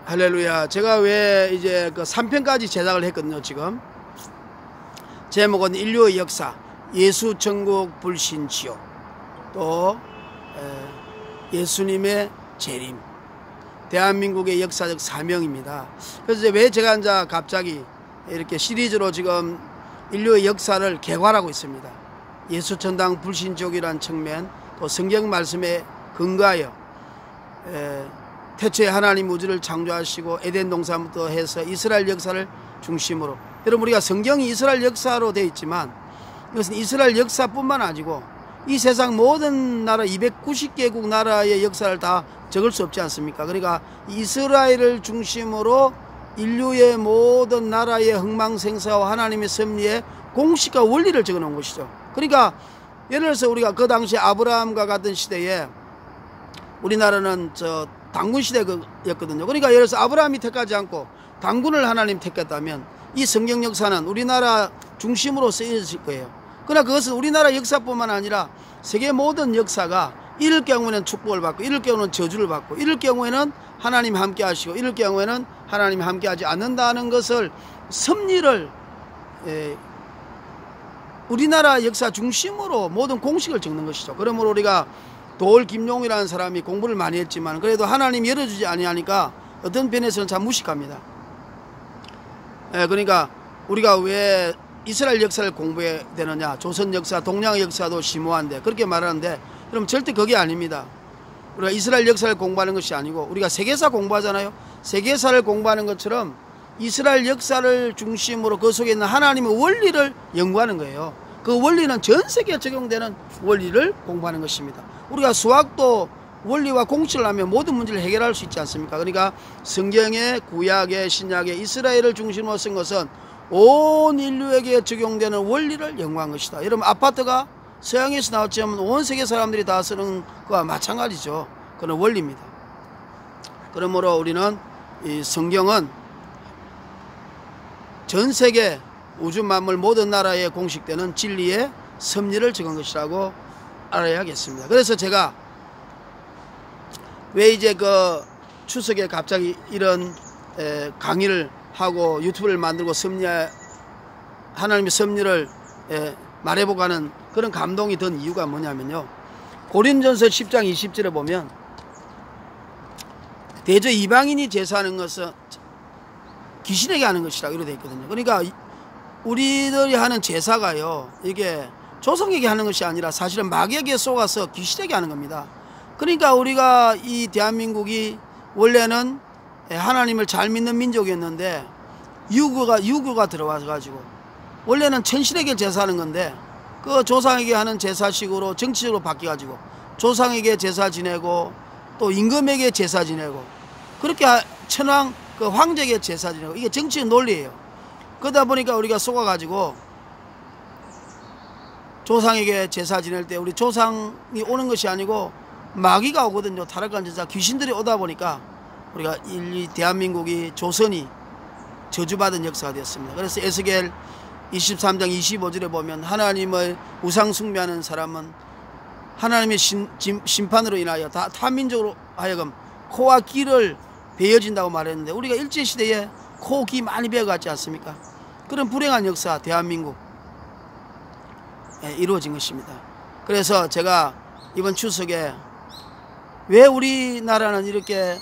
할렐루야. 제가 왜 이제 그 3편까지 제작을 했거든요. 지금 제목은 인류의 역사, 예수 천국 불신 지옥, 또 예수님의 재림, 대한민국의 역사적 사명입니다. 그래서 왜 제가 이제 갑자기 이렇게 시리즈로 지금 인류의 역사를 개괄하고 있습니다. 예수 천당 불신 지옥이라는 측면, 또 성경 말씀에 근거하여 태초에 하나님 우주를 창조하시고 에덴 동산부터 해서 이스라엘 역사를 중심으로, 여러분 우리가 성경이 이스라엘 역사로 되어 있지만 이것은 이스라엘 역사뿐만 아니고 이 세상 모든 나라 290개국 나라의 역사를 다 적을 수 없지 않습니까? 그러니까 이스라엘을 중심으로 인류의 모든 나라의 흥망생사와 하나님의 섭리의 공식과 원리를 적어 놓은 것이죠. 그러니까 예를 들어서 우리가 그 당시 아브라함과 같은 시대에 우리나라는 당군 시대였거든요. 그러니까 예를 들어서 아브라함이 택하지 않고 당군을 하나님 택했다면 이 성경 역사는 우리나라 중심으로 쓰여질 거예요. 그러나 그것은 우리나라 역사뿐만 아니라 세계 모든 역사가 이럴 경우에는 축복을 받고, 이럴 경우에는 저주를 받고, 이럴 경우에는 하나님 함께 하시고, 이럴 경우에는 하나님 함께 하지 않는다는 것을, 섭리를 우리나라 역사 중심으로 모든 공식을 적는 것이죠. 그러므로 우리가 도올 김용이라는 사람이 공부를 많이 했지만 그래도 하나님이 열어주지 아니하니까 어떤 편에서는 참 무식합니다. 그러니까 우리가 왜 이스라엘 역사를 공부해야 되느냐, 조선 역사, 동양 역사도 심오한데 그렇게 말하는데, 그럼 절대 그게 아닙니다. 우리가 이스라엘 역사를 공부하는 것이 아니고 우리가 세계사 공부하잖아요. 세계사를 공부하는 것처럼 이스라엘 역사를 중심으로 그 속에 있는 하나님의 원리를 연구하는 거예요. 그 원리는 전 세계에 적용되는 원리를 공부하는 것입니다. 우리가 수학도 원리와 공식을 하면 모든 문제를 해결할 수 있지 않습니까? 그러니까 성경의, 구약의, 신약의 이스라엘을 중심으로 쓴 것은 온 인류에게 적용되는 원리를 연구한 것이다. 여러분 아파트가 서양에서 나왔지만 온 세계 사람들이 다 쓰는 것과 마찬가지죠. 그런 원리입니다. 그러므로 우리는 이 성경은 전 세계 우주 만물 모든 나라에 공식되는 진리의 섭리를 적은 것이라고 알아야겠습니다. 그래서 제가 왜 이제 그 추석에 갑자기 이런 강의를 하고 유튜브를 만들고 하나님의 섭리를 말해보고 하는 그런 감동이 든 이유가 뭐냐면요, 고린전서 10장 20절에 보면 대저 이방인이 제사하는 것은 귀신에게 하는 것이라고 이렇게 되어 있거든요. 그러니까 우리들이 하는 제사가요, 이게 조상에게 하는 것이 아니라 사실은 마귀에게 속아서 귀신에게 하는 겁니다. 그러니까 우리가 이 대한민국이 원래는 하나님을 잘 믿는 민족이었는데 유교가 들어와서 가지고 원래는 천신에게 제사하는 건데 그 조상에게 하는 제사식으로 정치적으로 바뀌어 가지고 조상에게 제사 지내고 또 임금에게 제사 지내고 그렇게 천황 그 황제에게 제사 지내고, 이게 정치적 논리예요. 그러다 보니까 우리가 속아 가지고 조상에게 제사 지낼 때 우리 조상이 오는 것이 아니고 마귀가 오거든요. 타락한 제사, 귀신들이 오다 보니까 우리가 이 대한민국이, 조선이 저주받은 역사가 되었습니다. 그래서 에스겔 23장 25절에 보면 하나님의 우상 숭배하는 사람은 하나님의 심판으로 인하여 다 타민족으로 하여금 코와 귀를 베어진다고 말했는데, 우리가 일제시대에 코, 귀 많이 베어갔지 않습니까? 그런 불행한 역사 대한민국 이루어진 것입니다. 그래서 제가 이번 추석에 왜 우리나라는 이렇게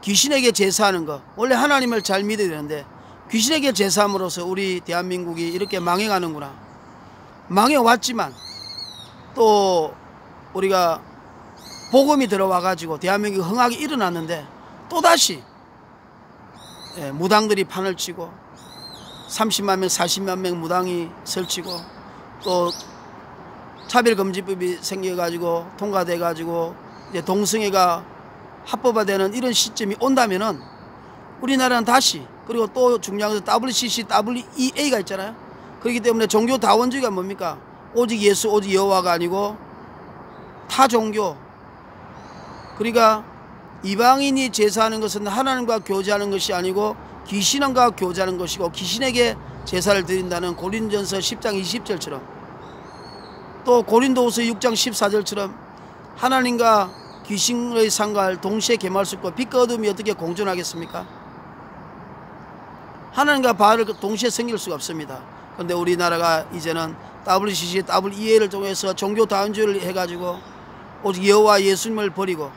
귀신에게 제사하는 거, 원래 하나님을 잘 믿어야 되는데 귀신에게 제사함으로써 우리 대한민국이 이렇게 망해가는구나. 망해왔지만 또 우리가 복음이 들어와 가지고 대한민국이 흥하게 일어났는데 또다시 무당들이 판을 치고 30만 명 40만 명 무당이 설치고 또 차별금지법이 생겨가지고 통과돼가지고 이제 동성애가 합법화되는 이런 시점이 온다면은 우리나라는 다시, 그리고 또 중요한 것은 WCC, WEA가 있잖아요. 그렇기 때문에 종교 다원주의가 뭡니까? 오직 예수, 오직 여호와가 아니고 타 종교, 그러니까 이방인이 제사하는 것은 하나님과 교제하는 것이 아니고 귀신과 교제하는 것이고 귀신에게 제사를 드린다는 고린전서 10장 20절처럼 또 고린도후서 6장 14절처럼 하나님과 귀신의 상갈 동시에 겸할 수 있고 빛과 어둠이 어떻게 공존하겠습니까? 하나님과 바알을 동시에 섬길 수가 없습니다. 그런데 우리나라가 이제는 WCC, WEA를 통해서 종교 다원주의를 해가지고 오직 여호와 예수님을 버리고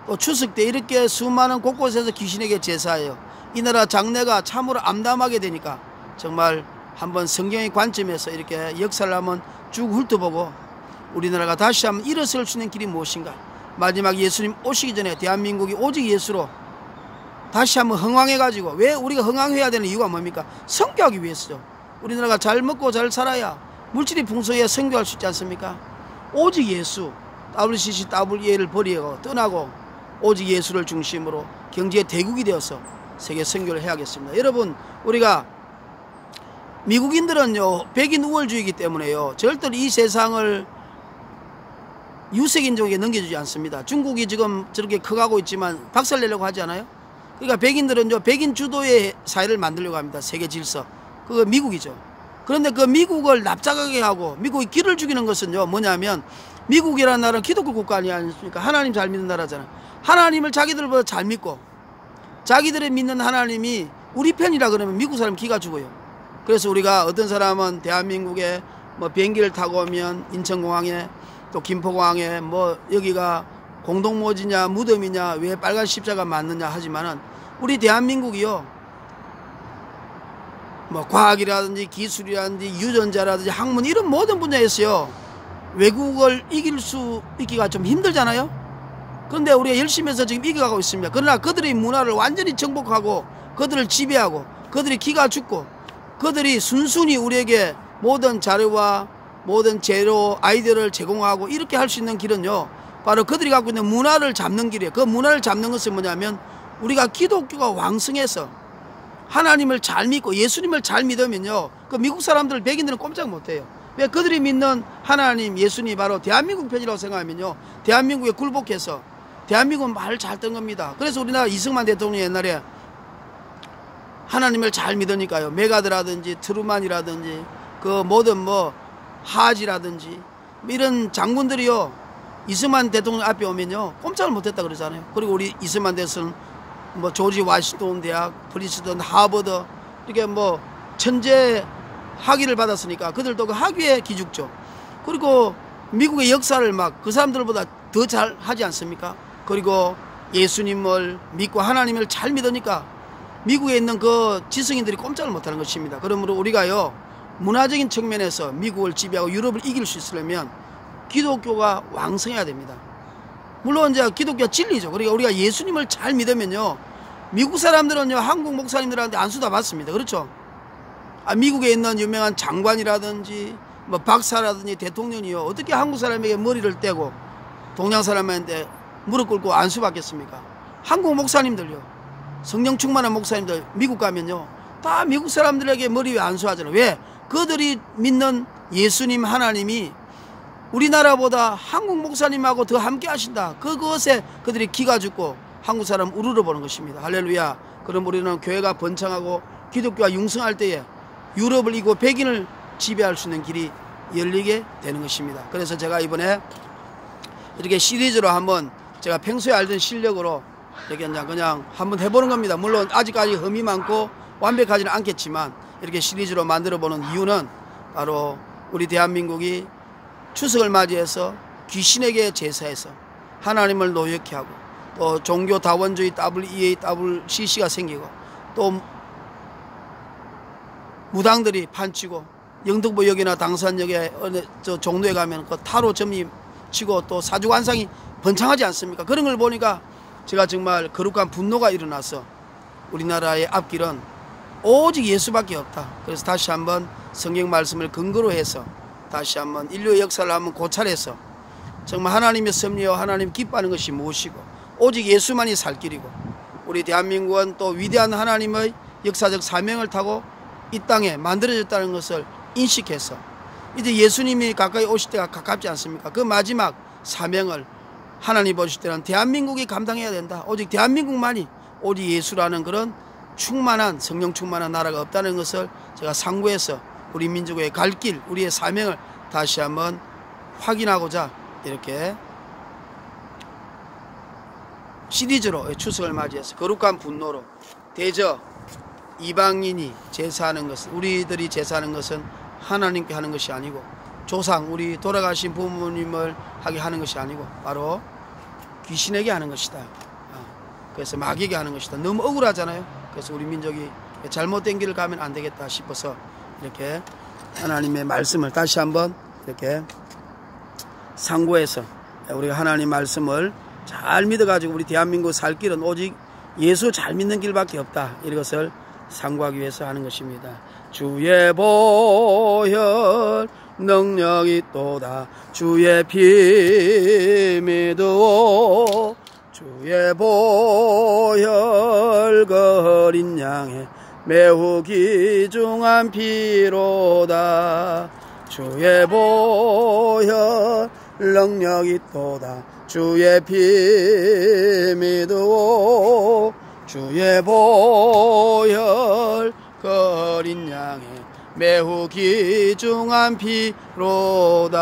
또 추석 때 이렇게 수많은 곳곳에서 귀신에게 제사해요. 이 나라 장래가 참으로 암담하게 되니까 정말 한번 성경의 관점에서 이렇게 역사를 한번 쭉 훑어보고 우리나라가 다시 한번 일어설 수 있는 길이 무엇인가. 마지막 예수님 오시기 전에 대한민국이 오직 예수로 다시 한번 흥왕해가지고, 왜 우리가 흥왕해야 되는 이유가 뭡니까? 선교하기 위해서죠. 우리나라가 잘 먹고 잘 살아야 물질이 풍성해야 선교할 수 있지 않습니까? 오직 예수, WCC, WEA를 버리고 떠나고 오직 예수를 중심으로 경제의 대국이 되어서 세계 선교를 해야겠습니다. 여러분, 우리가 미국인들은요 백인 우월주의이기 때문에요 절대로 이 세상을 유색인종에게 넘겨주지 않습니다. 중국이 지금 저렇게 커가고 있지만 박살내려고 하지 않아요? 그러니까 백인들은요 백인 주도의 사회를 만들려고 합니다. 세계 질서, 그거 미국이죠. 그런데 그 미국을 납작하게 하고 미국이 길을 죽이는 것은요 뭐냐면, 미국이라는 나라는 기독교 국가 아니겠습니까? 하나님 잘 믿는 나라잖아요. 하나님을 자기들보다 잘 믿고 자기들이 믿는 하나님이 우리 편이라 그러면 미국 사람 기가 죽어요. 그래서 우리가 어떤 사람은 대한민국에 뭐 비행기를 타고 오면 인천공항에 또 김포공항에 뭐 여기가 공동모지냐 무덤이냐 왜 빨간 십자가 맞느냐 하지만은 우리 대한민국이요 뭐 과학이라든지 기술이라든지 유전자라든지 학문 이런 모든 분야에서요 외국을 이길 수 있기가 좀 힘들잖아요. 그런데 우리가 열심히 해서 지금 이겨가고 있습니다. 그러나 그들의 문화를 완전히 정복하고 그들을 지배하고 그들이 기가 죽고 그들이 순순히 우리에게 모든 자료와 모든 재료 아이디어를 제공하고 이렇게 할 수 있는 길은요 바로 그들이 갖고 있는 문화를 잡는 길이에요. 그 문화를 잡는 것은 뭐냐면, 우리가 기독교가 왕성해서 하나님을 잘 믿고 예수님을 잘 믿으면요 그 미국 사람들 백인들은 꼼짝 못해요. 왜? 그들이 믿는 하나님 예수님이 바로 대한민국 편이라고 생각하면요 대한민국에 굴복해서 대한민국은 말을 잘 뜬 겁니다. 그래서 우리나라 이승만 대통령이 옛날에 하나님을 잘 믿으니까요 메가드라든지 트루만이라든지 그 모든 뭐 하지라든지 이런 장군들이요 이승만 대통령 앞에 오면요 꼼짝을 못했다 그러잖아요. 그리고 우리 이승만 대통령은 뭐 조지 워싱턴 대학, 프린스턴, 하버드 이렇게 뭐 천재 학위를 받았으니까 그들도 그 학위에 기죽죠. 그리고 미국의 역사를 막 그 사람들보다 더 잘 하지 않습니까? 그리고 예수님을 믿고 하나님을 잘 믿으니까 미국에 있는 그 지성인들이 꼼짝을 못하는 것입니다. 그러므로 우리가요 문화적인 측면에서 미국을 지배하고 유럽을 이길 수 있으려면 기독교가 왕성해야 됩니다. 물론 이제 기독교가 진리죠. 그러니까 우리가 예수님을 잘 믿으면요 미국 사람들은요 한국 목사님들한테 안수다 받습니다. 그렇죠? 미국에 있는 유명한 장관이라든지 뭐 박사라든지 대통령이요 어떻게 한국 사람에게 머리를 떼고 동양 사람한테 무릎 꿇고 안수 받겠습니까? 한국 목사님들요 성령 충만한 목사님들 미국 가면요 다 미국 사람들에게 머리 위에 안수하잖아요. 왜? 그들이 믿는 예수님 하나님이 우리나라보다 한국 목사님하고 더 함께 하신다. 그것에 그들이 기가 죽고 한국 사람 우르르 보는 것입니다. 할렐루야. 그럼 우리는 교회가 번창하고 기독교가 융성할 때에 유럽을 이고 백인을 지배할 수 있는 길이 열리게 되는 것입니다. 그래서 제가 이번에 이렇게 시리즈로 한번 제가 평소에 알던 실력으로 이렇게 그냥 한번 해보는 겁니다. 물론 아직까지 흠이 많고 완벽하지는 않겠지만 이렇게 시리즈로 만들어보는 이유는 바로 우리 대한민국이 추석을 맞이해서 귀신에게 제사해서 하나님을 노역케 하고 또 종교 다원주의 WEA, WCC가 생기고 또 무당들이 판치고 영등포역이나 당산역에 어느 저 종로에 가면 그 타로 점이 치고 또 사주관상이 번창하지 않습니까? 그런 걸 보니까 제가 정말 거룩한 분노가 일어나서 우리나라의 앞길은 오직 예수밖에 없다. 그래서 다시 한번 성경 말씀을 근거로 해서 다시 한번 인류의 역사를 한번 고찰해서 정말 하나님의 섭리와 하나님 기뻐하는 것이 무엇이고 오직 예수만이 살 길이고 우리 대한민국은 또 위대한 하나님의 역사적 사명을 타고 이 땅에 만들어졌다는 것을 인식해서 이제 예수님이 가까이 오실 때가 가깝지 않습니까? 그 마지막 사명을 하나님 보실 때는 대한민국이 감당해야 된다. 오직 대한민국만이 오직 예수라는 그런 충만한 성령 충만한 나라가 없다는 것을 제가 상고해서 우리 민족의 갈 길, 우리의 사명을 다시 한번 확인하고자 이렇게 시리즈로 추석을 맞이해서 거룩한 분노로 대저 이방인이 제사하는 것은, 우리들이 제사하는 것은 하나님께 하는 것이 아니고 조상, 우리 돌아가신 부모님을 하게 하는 것이 아니고 바로 귀신에게 하는 것이다. 그래서 마귀에게 하는 것이다. 너무 억울하잖아요. 그래서 우리 민족이 잘못된 길을 가면 안 되겠다 싶어서 이렇게 하나님의 말씀을 다시 한번 이렇게 상고해서 우리가 하나님 말씀을 잘 믿어가지고 우리 대한민국 살 길은 오직 예수 잘 믿는 길밖에 없다. 이것을 상고하기 위해서 하는 것입니다. 주의 보혈 능력이 또다. 주의 피 믿어. 주의 보혈 그 어린 양의 매우 귀중한 피로다. 주의 보혈 능력이 또다. 주의 피 믿어. 주의 보혈 그 어린 양의 매우 귀중한 피로다.